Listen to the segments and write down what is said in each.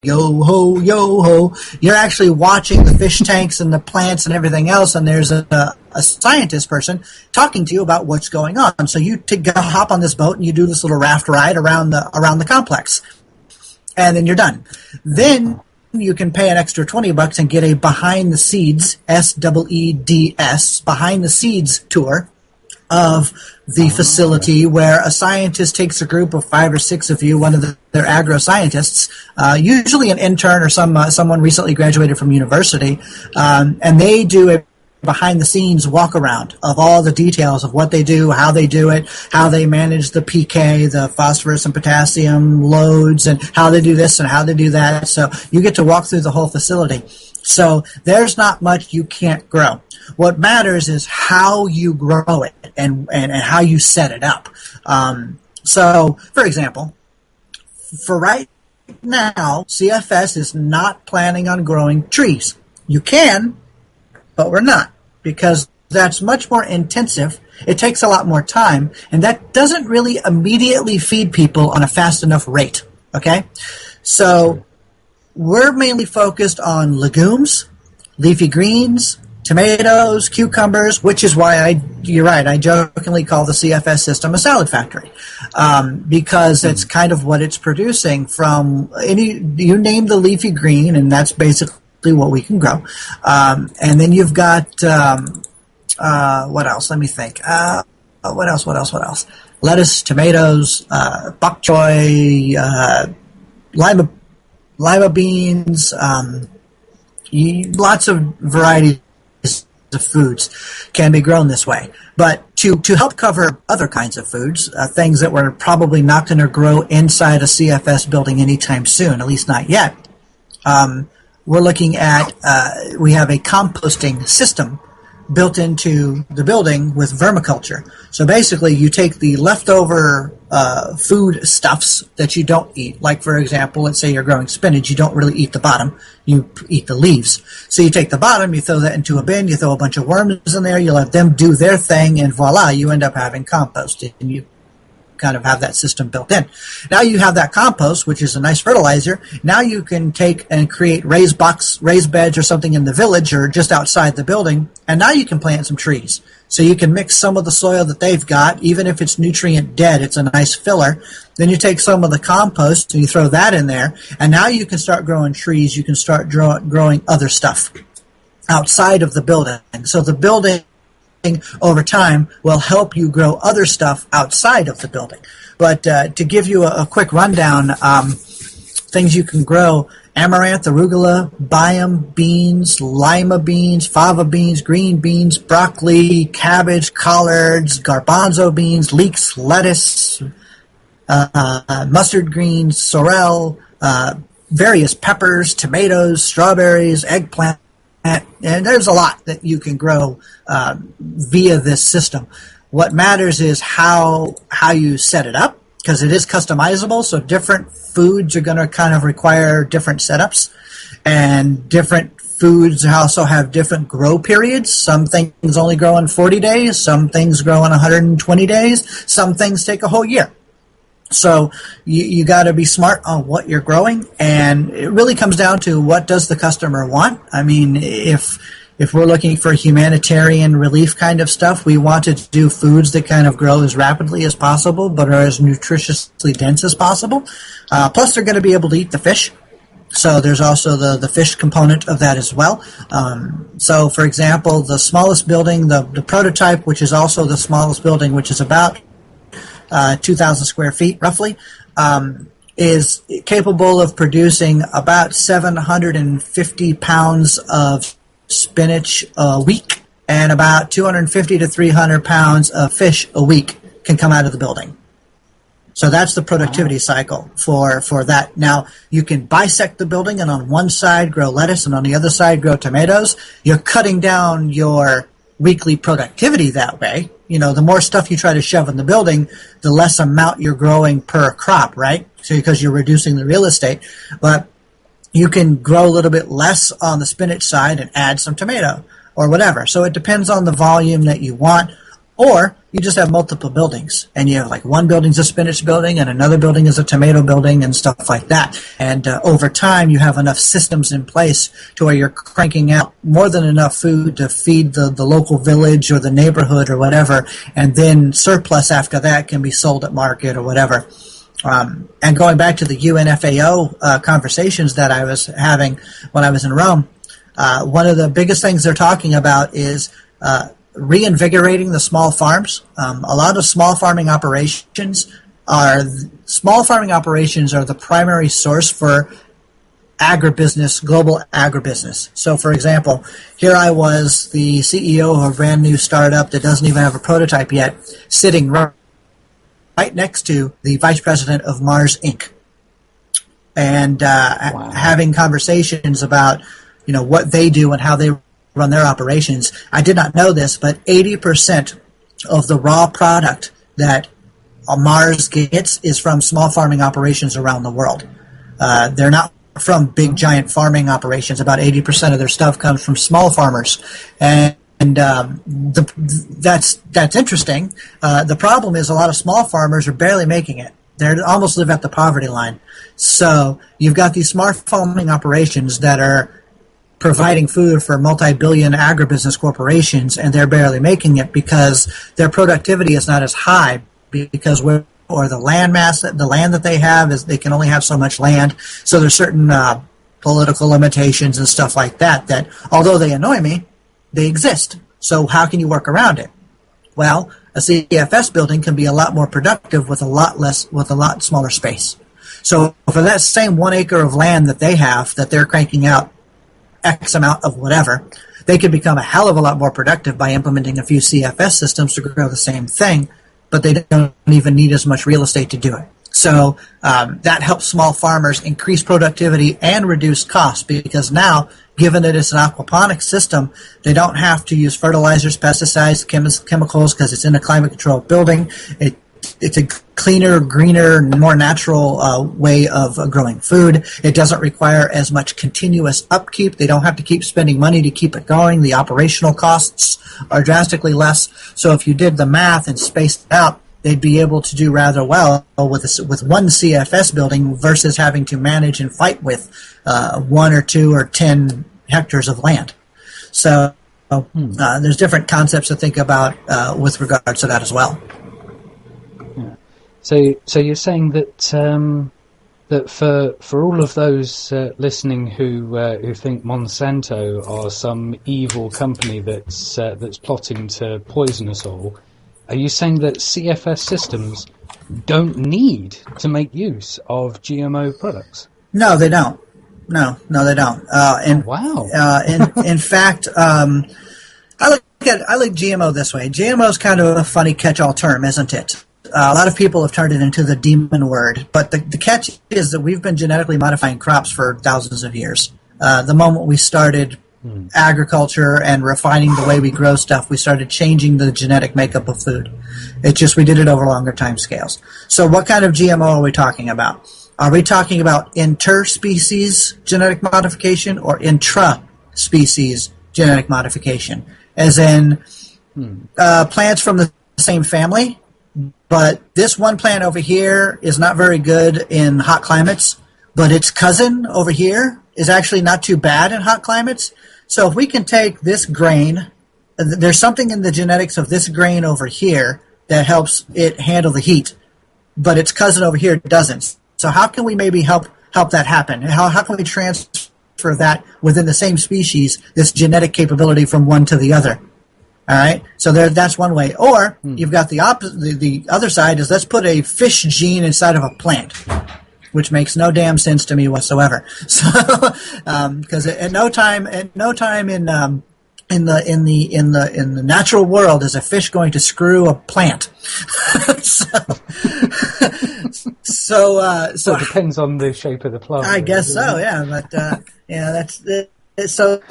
yo ho, yo ho. You're actually watching the fish tanks and the plants and everything else, and there's a scientist person talking to you about what's going on. So you hop on this boat and you do this little raft ride around the complex, and then you're done. Then you can pay an extra $20 and get a behind the seeds SEEDS behind the seeds tour of the facility, where a scientist takes a group of 5 or 6 of you, one of their agro scientists, usually an intern or someone recently graduated from university, and they do a behind the scenes walk around of all the details of what they do, how they do it, how they manage the pK, the phosphorus and potassium loads, and how they do this and how they do that. So you get to walk through the whole facility. So there's not much you can't grow. What matters is how you grow it and how you set it up. So, for example, for right now, CFS is not planning on growing trees. You can, but we're not, because that's much more intensive. It takes a lot more time, and that doesn't really immediately feed people on a fast enough rate. Okay? So we're mainly focused on legumes, leafy greens, tomatoes, cucumbers, which is why you're right, I jokingly call the CFS system a salad factory, because it's kind of what it's producing from you name the leafy green, and that's basically what we can grow. And then you've got, what else? Let me think. What else? Lettuce, tomatoes, bok choy, lima beans, lots of varieties of foods can be grown this way. But to help cover other kinds of foods, things that we're probably not going to grow inside a CFS building anytime soon, at least not yet, we're looking at, we have a composting system built into the building with vermiculture. So basically you take the leftover food stuffs that you don't eat. Like, for example, let's say you're growing spinach, you don't really eat the bottom, you eat the leaves. So you take the bottom, you throw that into a bin, you throw a bunch of worms in there, you let them do their thing, and voila, you end up having compost. And you kind of have that system built in. Now you have that compost, which is a nice fertilizer. Now you can take and create raised beds or something in the village or just outside the building, and now you can plant some trees. So you can mix some of the soil that they've got, even if it's nutrient dead, it's a nice filler. Then you take some of the compost and you throw that in there, and now you can start growing trees. You can start growing other stuff outside of the building. So the building over time will help you grow other stuff outside of the building. But to give you a quick rundown, things you can grow: amaranth, arugula, bayam beans, lima beans, fava beans, green beans, broccoli, cabbage, collards, garbanzo beans, leeks, lettuce, mustard greens, sorrel, various peppers, tomatoes, strawberries, eggplant, and there's a lot that you can grow via this system. What matters is how you set it up, because it is customizable, so different foods are going to kind of require different setups, and different foods also have different grow periods. Some things only grow in 40 days, some things grow in 120 days, some things take a whole year. So you got to be smart on what you're growing, and it really comes down to what does the customer want. I mean, if we're looking for humanitarian relief kind of stuff, we want to do foods that kind of grow as rapidly as possible but are as nutritiously dense as possible. Plus, they're going to be able to eat the fish. So there's also the fish component of that as well. So, for example, the smallest building, the prototype, which is also the smallest building, which is about 2,000 square feet, roughly, is capable of producing about 750 pounds of spinach a week, and about 250 to 300 pounds of fish a week can come out of the building. So that's the productivity cycle for that. Now, you can bisect the building and on one side grow lettuce and on the other side grow tomatoes. You're cutting down your weekly productivity that way. You know, the more stuff you try to shove in the building, the less amount you're growing per crop, right? So because you're reducing the real estate. But you can grow a little bit less on the spinach side and add some tomato or whatever. So it depends on the volume that you want. Or you just have multiple buildings, and you have like one building's a spinach building and another building is a tomato building and stuff like that. And over time, you have enough systems in place to where you're cranking out more than enough food to feed the local village or the neighborhood or whatever, and then surplus after that can be sold at market or whatever. And going back to the UNFAO conversations that I was having when I was in Rome, one of the biggest things they're talking about is reinvigorating the small farms. A lot of small farming operations are the primary source for agribusiness, global agribusiness. So, for example, here I was, the CEO of a brand new startup that doesn't even have a prototype yet, sitting right next to the vice president of Mars Inc. And having conversations about, what they do and how they run their operations. I did not know this, but 80% of the raw product that Mars gets is from small farming operations around the world. They're not from big giant farming operations. About 80% of their stuff comes from small farmers, and that's interesting. The problem is a lot of small farmers are barely making it. They almost live at the poverty line. So you've got these small farming operations that are providing food for multi-billion agribusiness corporations, and they're barely making it because their productivity is not as high because the land that they have is they can only have so much land. So there's certain political limitations and stuff like that although they annoy me, they exist. So how can you work around it? Well, a CFS building can be a lot more productive with a lot smaller space. So for that same 1 acre of land that they have, that they're cranking out X amount of whatever, they could become a hell of a lot more productive by implementing a few CFS systems to grow the same thing, but they don't even need as much real estate to do it. So that helps small farmers increase productivity and reduce costs, because now, given that it's an aquaponics system, they don't have to use fertilizers, pesticides, chemicals, because it's in a climate-controlled building. It's a cleaner, greener, more natural way of growing food. It doesn't require as much continuous upkeep. They don't have to keep spending money to keep it going. The operational costs are drastically less. So if you did the math and spaced it out, they'd be able to do rather well with one CFS building versus having to manage and fight with 1 or 2 or 10 hectares of land. So there's different concepts to think about with regards to that as well. So you're saying that that for all of those listening who think Monsanto are some evil company that's plotting to poison us all, are you saying that CFS systems don't need to make use of GMO products? No, they don't. No, they don't. Wow. In fact, I like GMO this way. GMO is kind of a funny catch-all term, isn't it? A lot of people have turned it into the demon word, but the catch is that we've been genetically modifying crops for thousands of years. The moment we started agriculture and refining the way we grow stuff, we started changing the genetic makeup of food. It's just we did it over longer time scales. So what kind of GMO are we talking about? Are we talking about interspecies genetic modification or intra-species genetic modification? As in plants from the same family, but this one plant over here is not very good in hot climates, but its cousin over here is actually not too bad in hot climates. So if we can take this grain, there's something in the genetics of this grain over here that helps it handle the heat, but its cousin over here doesn't. So how can we maybe help that happen? How can we transfer that within the same species, this genetic capability from one to the other? All right, so that's one way. Or you've got the opposite. The other side is let's put a fish gene inside of a plant, which makes no damn sense to me whatsoever. So, because at no time in the natural world is a fish going to screw a plant. so it depends on the shape of the plant. I guess so, yeah. But that's it. So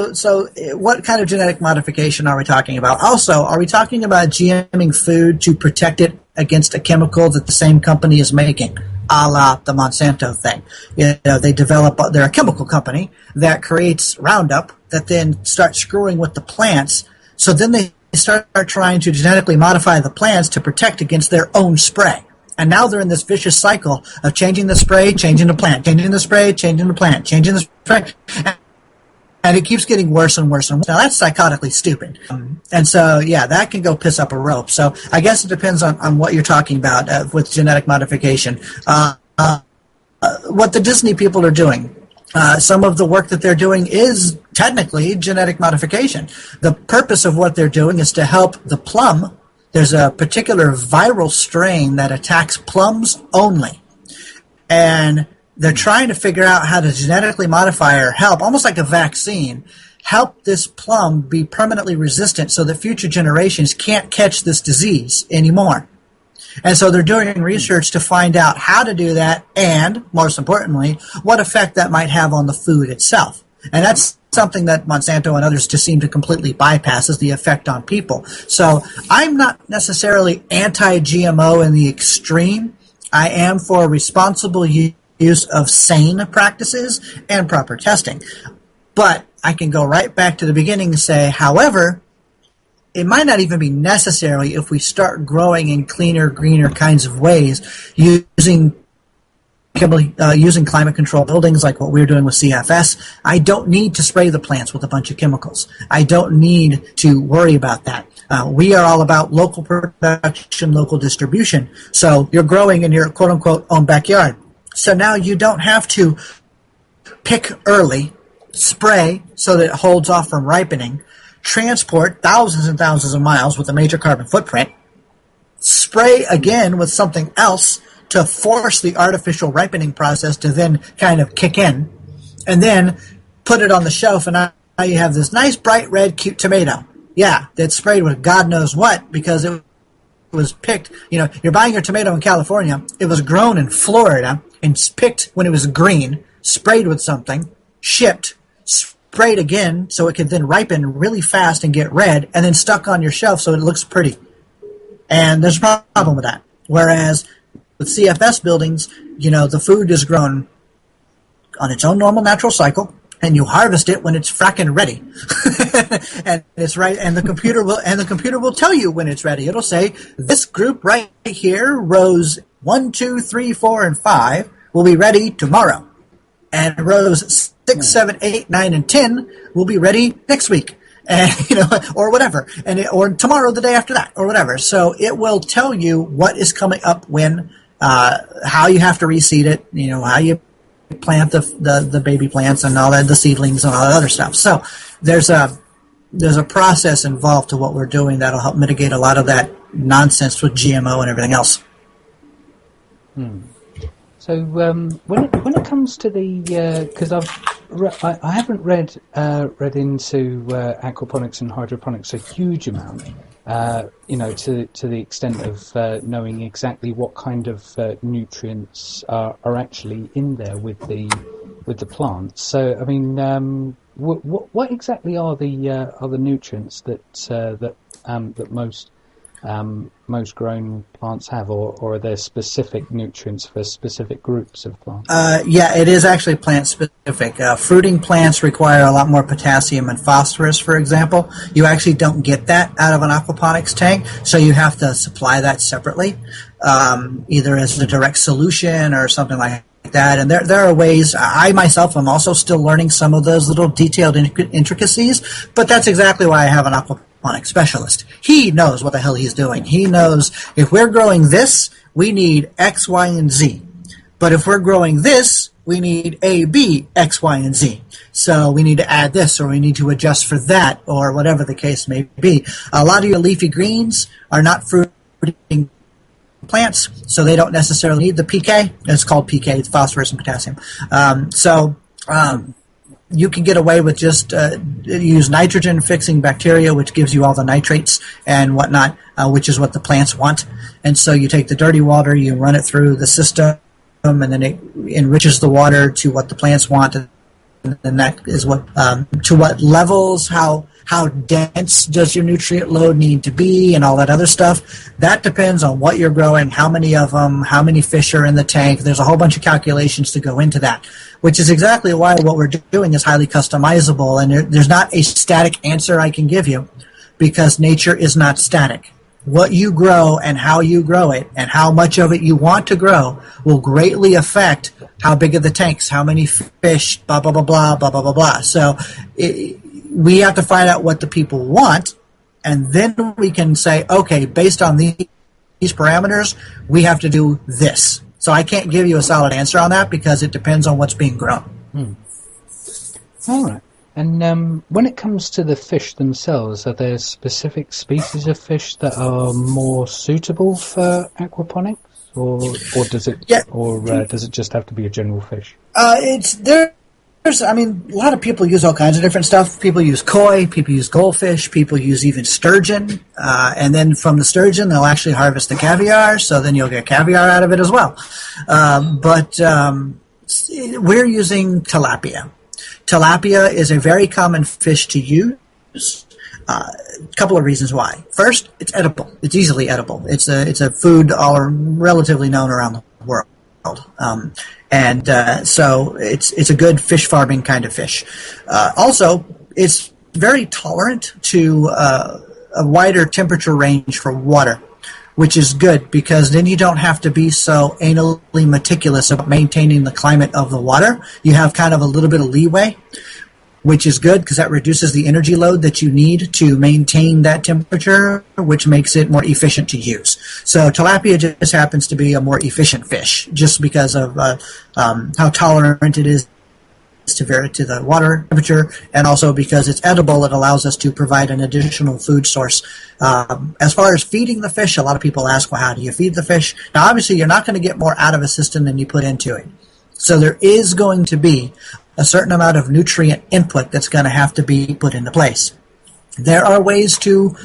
what kind of genetic modification are we talking about? Also, are we talking about GMing food to protect it against a chemical that the same company is making, a la the Monsanto thing? They're a chemical company that creates Roundup that then starts screwing with the plants. So then they start trying to genetically modify the plants to protect against their own spray. And now they're in this vicious cycle of changing the spray, changing the plant, changing the spray, changing the plant, changing the spray. And it keeps getting worse and worse and worse. Now, that's psychotically stupid. And so, yeah, that can go piss up a rope. So I guess it depends on what you're talking about with genetic modification. What the Disney people are doing, some of the work that they're doing is technically genetic modification. The purpose of what they're doing is to help the plum. There's a particular viral strain that attacks plums only. And they're trying to figure out how to genetically modify or help, almost like a vaccine, help this plum be permanently resistant so that future generations can't catch this disease anymore. And so they're doing research to find out how to do that and, most importantly, what effect that might have on the food itself. And that's something that Monsanto and others just seem to completely bypass, is the effect on people. So I'm not necessarily anti-GMO in the extreme. I am for responsible use of sane practices and proper testing. But I can go right back to the beginning and say, however, it might not even be necessary if we start growing in cleaner, greener kinds of ways, using climate control buildings like what we're doing with CFS. I don't need to spray the plants with a bunch of chemicals. I don't need to worry about that. We are all about local production, local distribution. So you're growing in your quote-unquote own backyard. So now you don't have to pick early, spray so that it holds off from ripening, transport thousands and thousands of miles with a major carbon footprint, spray again with something else to force the artificial ripening process to then kind of kick in, and then put it on the shelf, and now you have this nice, bright, red, cute tomato. Yeah, that's sprayed with God knows what, because it was picked. You know, you're buying your tomato in California. It was grown in Florida and picked when it was green, sprayed with something, shipped, sprayed again so it could then ripen really fast and get red, and then stuck on your shelf so it looks pretty. And there's a problem with that. Whereas with CFS buildings, you know, the food is grown on its own normal natural cycle, and you harvest it when it's fracking ready. And it's right, and the computer will tell you when it's ready. It'll say, this group right here, rows 1, 2, 3, 4, and 5, will be ready tomorrow. And rows 6, 7, 8, 9, and 10 will be ready next week. And, or whatever, or tomorrow, the day after that, or whatever. So it will tell you what is coming up when, how you have to reseed it, how you plant the baby plants and all that, the seedlings and all that other stuff. So there's a process involved to what we're doing that'll help mitigate a lot of that nonsense with GMO and everything else. So when it comes to the, because I haven't read into aquaponics and hydroponics a huge amount, to the extent of knowing exactly what kind of nutrients are actually in there with the plants. So I mean, what exactly are the nutrients that most grown plants have, or are there specific nutrients for specific groups of plants? Yeah, it is actually plant specific. Fruiting plants require a lot more potassium and phosphorus, for example. You actually don't get that out of an aquaponics tank, so you have to supply that separately, either as a direct solution or something like that. And there are ways. I myself am also still learning some of those little detailed intricacies, but that's exactly why I have an aquaponics specialist. He knows what the hell he's doing. He knows if we're growing this, we need X, Y, and Z. But if we're growing this, we need A, B, X, Y, and Z. So we need to add this, or we need to adjust for that, or whatever the case may be. A lot of your leafy greens are not fruiting plants, so they don't necessarily need the PK. It's called PK. It's phosphorus and potassium. You can get away with just use nitrogen-fixing bacteria, which gives you all the nitrates and whatnot, which is what the plants want. And so you take the dirty water, you run it through the system, and then it enriches the water to what the plants want. And that is what to what levels, how dense does your nutrient load need to be, and all that other stuff. That depends on what you're growing, how many of them, how many fish are in the tank. There's a whole bunch of calculations to go into that, which is exactly why what we're doing is highly customizable, and there's not a static answer I can give you. because nature is not static. What you grow and how you grow it and how much of it you want to grow will greatly affect how big are the tanks, how many fish, blah, blah, blah, blah, blah, blah, blah, blah. So we have to find out what the people want, and then we can say, okay, based on these parameters, we have to do this. So I can't give you a solid answer on that because it depends on what's being grown. All right. And when it comes to the fish themselves, are there specific species of fish that are more suitable for aquaponics, or does it does it just have to be a general fish? There's a lot of people use all kinds of different stuff. People use koi, people use goldfish, people use even sturgeon, and then from the sturgeon they'll actually harvest the caviar, so then you'll get caviar out of it as well. But we're using tilapia. Tilapia is a very common fish to use. A couple of reasons why. First, it's edible. It's easily edible. It's a food relatively known around the world. So it's a good fish farming kind of fish. Also, it's very tolerant to a wider temperature range for water, which is good because then you don't have to be so anally meticulous about maintaining the climate of the water. You have kind of a little bit of leeway, which is good because that reduces the energy load that you need to maintain that temperature, which makes it more efficient to use. So tilapia just happens to be a more efficient fish just because of how tolerant it is to the water temperature, and also because it's edible, it allows us to provide an additional food source. As far as feeding the fish, a lot of people ask, well, how do you feed the fish? Now, obviously, you're not going to get more out of a system than you put into it. So there is going to be a certain amount of nutrient input that's going to have to be put into place. There are ways to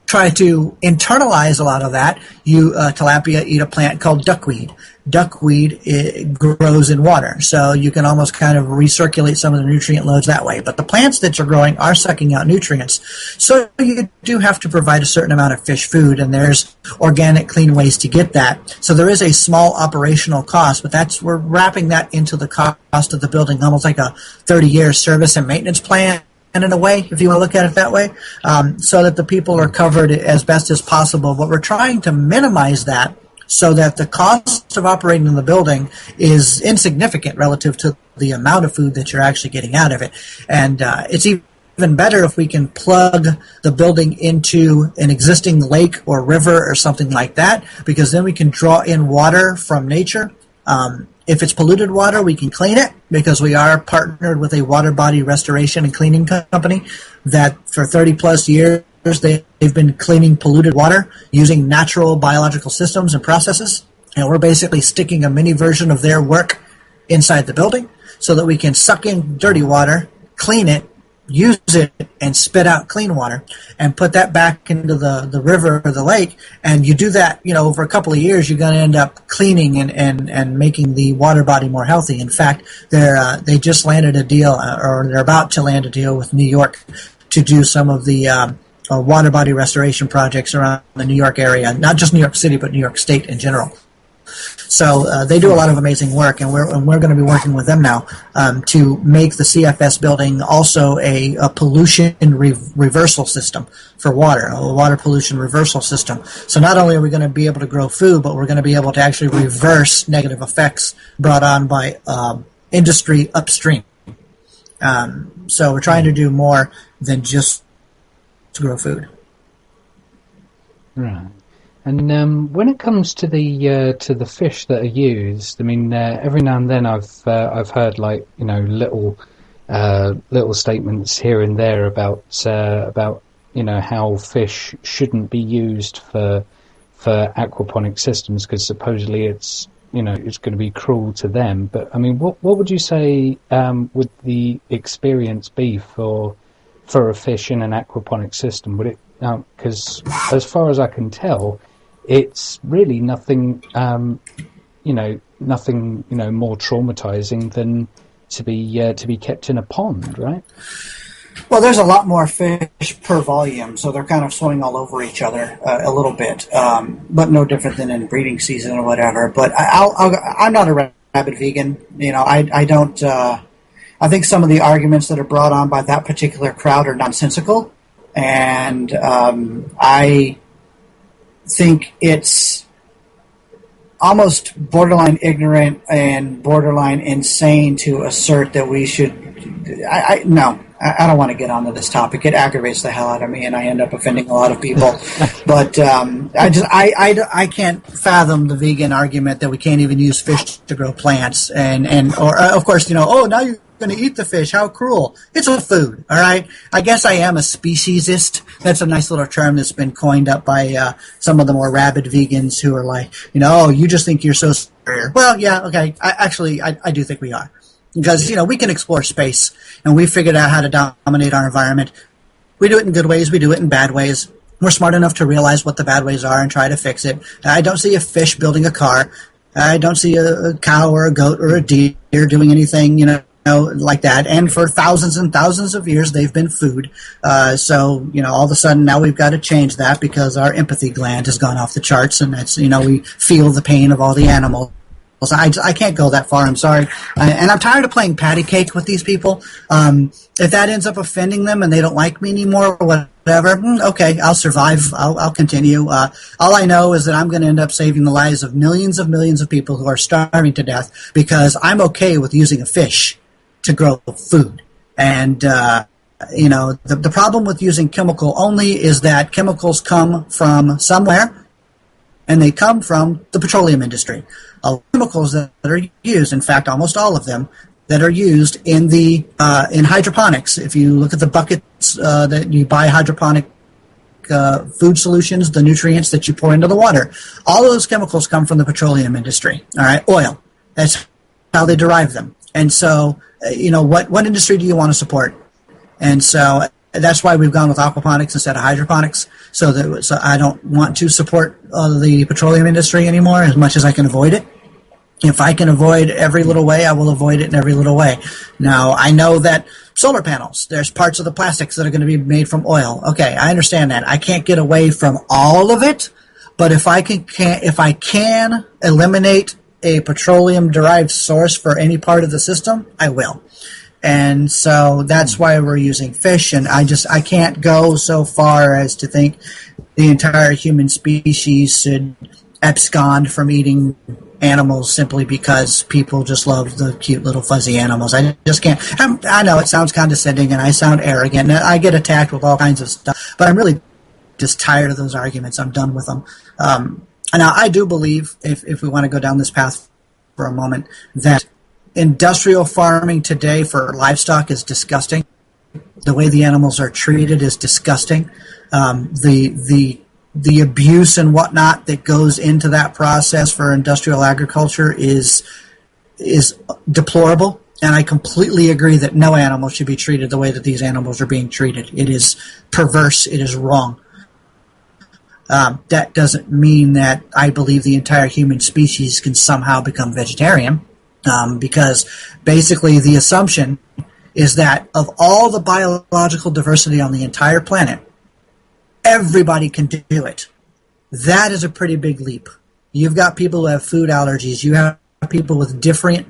try to internalize a lot of that. Tilapia eat a plant called duckweed. Duckweed, it grows in water, so you can almost kind of recirculate some of the nutrient loads that way. But the plants that you're growing are sucking out nutrients, so you do have to provide a certain amount of fish food, and there's organic, clean ways to get that. So there is a small operational cost, but we're wrapping that into the cost of the building, almost like a 30-year service and maintenance plan. And in a way, if you want to look at it that way, so that the people are covered as best as possible. But we're trying to minimize that so that the cost of operating in the building is insignificant relative to the amount of food that you're actually getting out of it. And it's even better if we can plug the building into an existing lake or river or something like that, because then we can draw in water from nature. If it's polluted water, we can clean it because we are partnered with a water body restoration and cleaning company that for 30 plus years they've been cleaning polluted water using natural biological systems and processes. And we're basically sticking a mini version of their work inside the building so that we can suck in dirty water, clean it, use it, and spit out clean water and put that back into the river or the lake. And you do that, over a couple of years, you're going to end up cleaning and making the water body more healthy. In fact, they just landed a deal, or they're about to land a deal with New York to do some of the water body restoration projects around the New York area, not just New York City, but New York State in general. So they do a lot of amazing work, and we're going to be working with them now to make the CFS building also a pollution reversal system for water, a water pollution reversal system. So not only are we going to be able to grow food, but we're going to be able to actually reverse negative effects brought on by industry upstream. So we're trying to do more than just to grow food. Right. And when it comes to the fish that are used, every now and then I've heard little statements here and there about how fish shouldn't be used for aquaponic systems because supposedly it's going to be cruel to them. But what would you say would the experience be for a fish in an aquaponic system? Would it, because as far as I can tell, it's really nothing, nothing more traumatizing than to be kept in a pond, right? Well, there's a lot more fish per volume, so they're kind of swimming all over each other a little bit, but no different than in breeding season or whatever. But I'm not a rabid vegan. I don't. I think some of the arguments that are brought on by that particular crowd are nonsensical. And I think it's almost borderline ignorant and borderline insane to assert that we should. No, I don't want to get onto this topic. It aggravates the hell out of me, and I end up offending a lot of people. But I can't fathom the vegan argument that we can't even use fish to grow plants, or of course, oh, now you're going to eat the fish. How cruel. It's a food, all right? I guess I am a speciesist. That's a nice little term that's been coined up by some of the more rabid vegans who are like, oh, you just think you're so superior. Well, yeah, okay. I do think we are. Because, we can explore space, and we figured out how to dominate our environment. We do it in good ways. We do it in bad ways. We're smart enough to realize what the bad ways are and try to fix it. I don't see a fish building a car. I don't see a cow or a goat or a deer doing anything, like that. And for thousands and thousands of years, they've been food. So, all of a sudden now we've got to change that because our empathy gland has gone off the charts, and that's, we feel the pain of all the animals. I can't go that far. I'm sorry. And I'm tired of playing patty cake with these people. If that ends up offending them and they don't like me anymore or whatever, okay, I'll survive. I'll continue. All I know is that I'm going to end up saving the lives of millions of people who are starving to death because I'm okay with using a fish to grow food. And, the problem with using chemical only is that chemicals come from somewhere, and they come from the petroleum industry. Chemicals that are used, in fact, almost all of them, that are used in in hydroponics. If you look at the buckets that you buy hydroponic food solutions, the nutrients that you pour into the water, all of those chemicals come from the petroleum industry. All right, oil. That's how they derive them. And so, what industry do you want to support? And so that's why we've gone with aquaponics instead of hydroponics. So I don't want to support the petroleum industry anymore as much as I can avoid it. If I can avoid every little way, I will avoid it in every little way. Now, I know that solar panels, there's parts of the plastics that are going to be made from oil. Okay, I understand that. I can't get away from all of it, but if I can eliminate a petroleum-derived source for any part of the system, I will. And so that's why we're using fish, and I can't go so far as to think the entire human species should abscond from eating animals simply because people just love the cute little fuzzy animals. I just can't. I know it sounds condescending and I sound arrogant, and I get attacked with all kinds of stuff, but I'm really just tired of those arguments. I'm done with them. Now, I do believe, if we want to go down this path for a moment, that industrial farming today for livestock is disgusting. The way the animals are treated is disgusting. The abuse and whatnot that goes into that process for industrial agriculture is deplorable. And I completely agree that no animal should be treated the way that these animals are being treated. It is perverse. It is wrong. That doesn't mean that I believe the entire human species can somehow become vegetarian. Because basically the assumption is that of all the biological diversity on the entire planet, everybody can do it. That is a pretty big leap. You've got people who have food allergies. You have people with different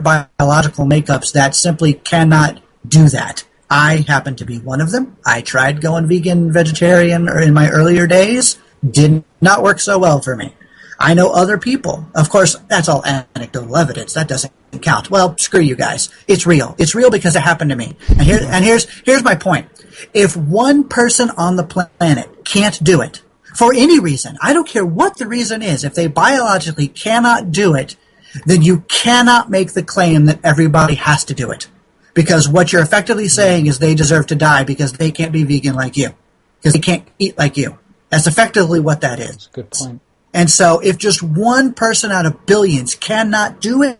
biological makeups that simply cannot do that. I happen to be one of them. I tried going vegan, vegetarian in my earlier days. Did not work so well for me. I know other people. Of course, that's all anecdotal evidence. That doesn't count. Well, screw you guys. It's real. It's real because it happened to me. And here's my point. If one person on the planet can't do it, for any reason, I don't care what the reason is, if they biologically cannot do it, then you cannot make the claim that everybody has to do it. Because what you're effectively saying is they deserve to die because they can't be vegan like you. Because they can't eat like you. That's effectively what that is. That's a good point. And so if just one person out of billions cannot do it,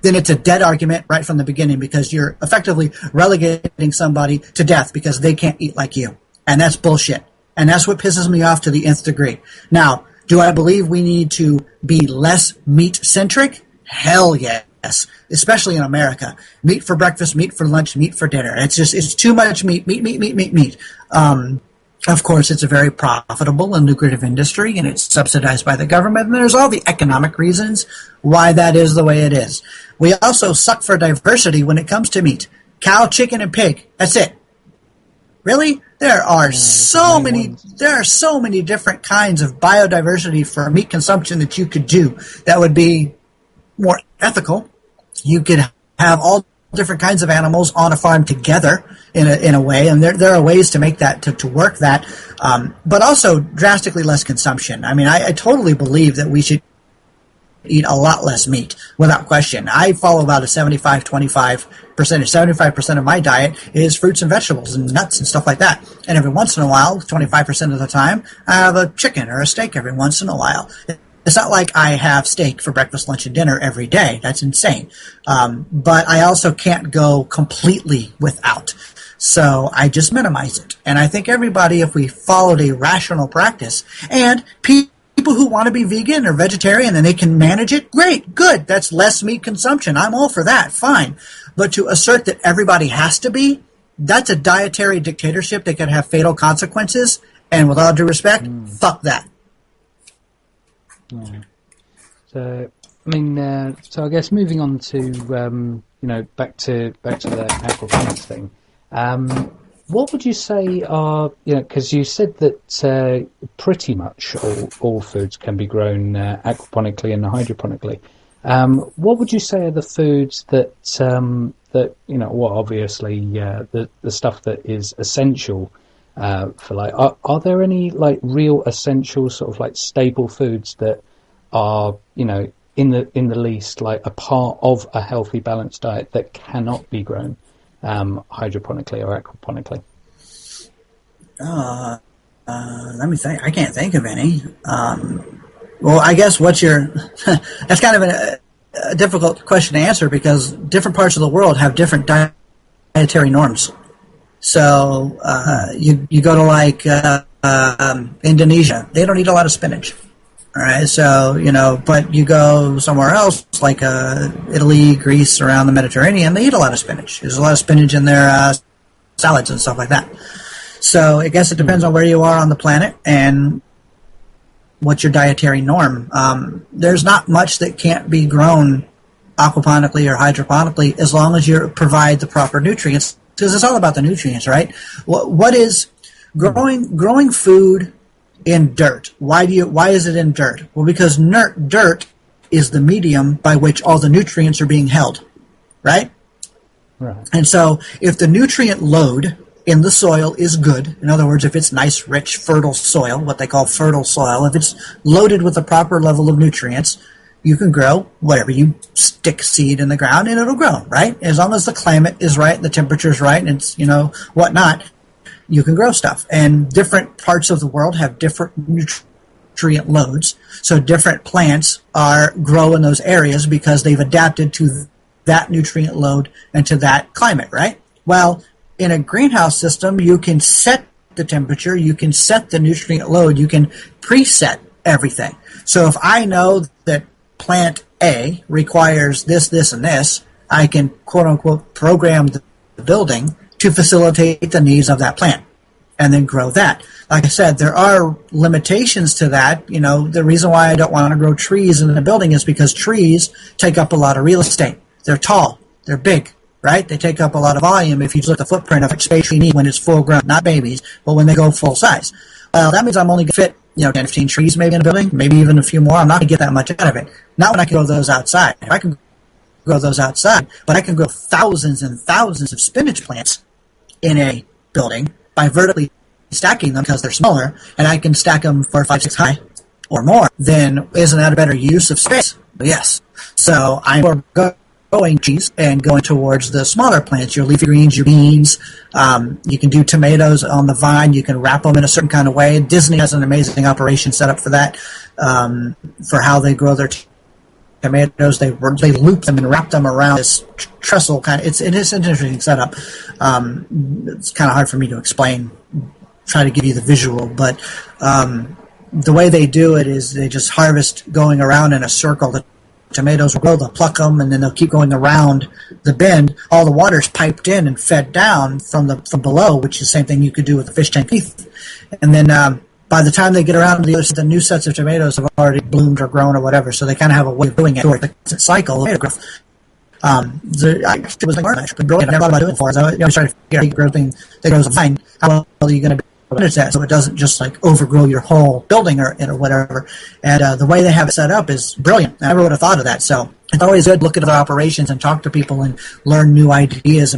then it's a dead argument right from the beginning because you're effectively relegating somebody to death because they can't eat like you. And that's bullshit. And that's what pisses me off to the nth degree. Now, do I believe we need to be less meat-centric? Hell yes. Especially in America. Meat for breakfast, meat for lunch, meat for dinner. It's too much meat. Of course, it's a very profitable and lucrative industry, and it's subsidized by the government, and there's all the economic reasons why that is the way it is. We also suck for diversity when it comes to meat. Cow, chicken, and pig. That's it. Really? There are so many. ones. There are so many different kinds of biodiversity for meat consumption that you could do that would be more ethical. You could have all different kinds of animals on a farm together in a way, and there are ways to make that to work that, but also drastically less consumption. I mean, I totally believe that we should eat a lot less meat, without question. I follow about a 75-25 percentage. 75% of my diet is fruits and vegetables and nuts and stuff like that. And every once in a while, 25% of the time, I have a chicken or a steak every once in a while. It's not like I have steak for breakfast, lunch, and dinner every day. That's insane. But I also can't go completely without. So I just minimize it. And I think everybody, if we followed a rational practice, and people who want to be vegan or vegetarian and they can manage it, great, good. That's less meat consumption. I'm all for that. Fine. But to assert that everybody has to be, that's a dietary dictatorship that can have fatal consequences. And with all due respect, fuck that. Yeah. So, I mean, so I guess moving on to back to the aquaponics thing. What would you say are, because you said that pretty much all foods can be grown aquaponically and hydroponically. What would you say are the foods that obviously the stuff that is essential for like, are there any like real essential sort of like staple foods that are, in the least like a part of a healthy balanced diet that cannot be grown hydroponically or aquaponically? Let me think. I can't think of any. Well, I guess that's kind of a difficult question to answer because different parts of the world have different dietary norms. So you go to like Indonesia, they don't eat a lot of spinach. All right, so but you go somewhere else like Italy, Greece, around the Mediterranean, they eat a lot of spinach. There's a lot of spinach in their salads and stuff like that. So I guess it depends on where you are on the planet and what's your dietary norm. There's not much that can't be grown aquaponically or hydroponically as long as you provide the proper nutrients. Because it's all about the nutrients, right? What is growing food in dirt? Why is it in dirt? Well, because dirt is the medium by which all the nutrients are being held, right? Right. And so if the nutrient load in the soil is good, in other words, if it's nice, rich, fertile soil, what they call fertile soil, if it's loaded with the proper level of nutrients, you can grow whatever. You stick seed in the ground and it'll grow, right? As long as the climate is right, the temperature is right, and it's, whatnot, you can grow stuff. And different parts of the world have different nutrient loads. So different plants grow in those areas because they've adapted to that nutrient load and to that climate, right? Well, in a greenhouse system, you can set the temperature, you can set the nutrient load, you can preset everything. So if I know that plant A requires this, this, and this, I can, quote-unquote, program the building to facilitate the needs of that plant and then grow that. Like I said, there are limitations to that. The reason why I don't want to grow trees in a building is because trees take up a lot of real estate. They're tall. They're big. Right? They take up a lot of volume if you look at the footprint of space you need when it's full grown, not babies, but when they go full size. Well, that means I'm only going to fit, 10, 15 trees maybe in a building, maybe even a few more. I'm not going to get that much out of it. Not when I can grow those outside. If I can grow those outside, but I can grow thousands and thousands of spinach plants in a building by vertically stacking them because they're smaller, and I can stack them 4, 5, 6 high or more, then isn't that a better use of space? Yes. So I'm going cheese and going towards the smaller plants, your leafy greens, your beans. You can do tomatoes on the vine. You can wrap them in a certain kind of way. Disney has an amazing operation set up for that, for how they grow their tomatoes. They loop them and wrap them around this trestle kind of. It's an interesting setup. It's kind of hard for me to explain. Try to give you the visual, but the way they do it is they just harvest going around in a circle. The tomatoes will grow, they'll pluck them, and then they'll keep going around the bend. All the water's piped in and fed down from below, which is the same thing you could do with the fish tank teeth. And then by the time they get around to the new sets of tomatoes have already bloomed or grown or whatever, so they kind of have a way of doing it. It's a cycle of growth. I actually was like, brilliant. I never thought about doing it before. So I was trying to figure out how growing that grows a vine. How well are you going to manage that so it doesn't just like overgrow your whole building or whatever? And the way they have it set up is brilliant. I never would have thought of that. So it's always good to look at other operations and talk to people and learn new ideas and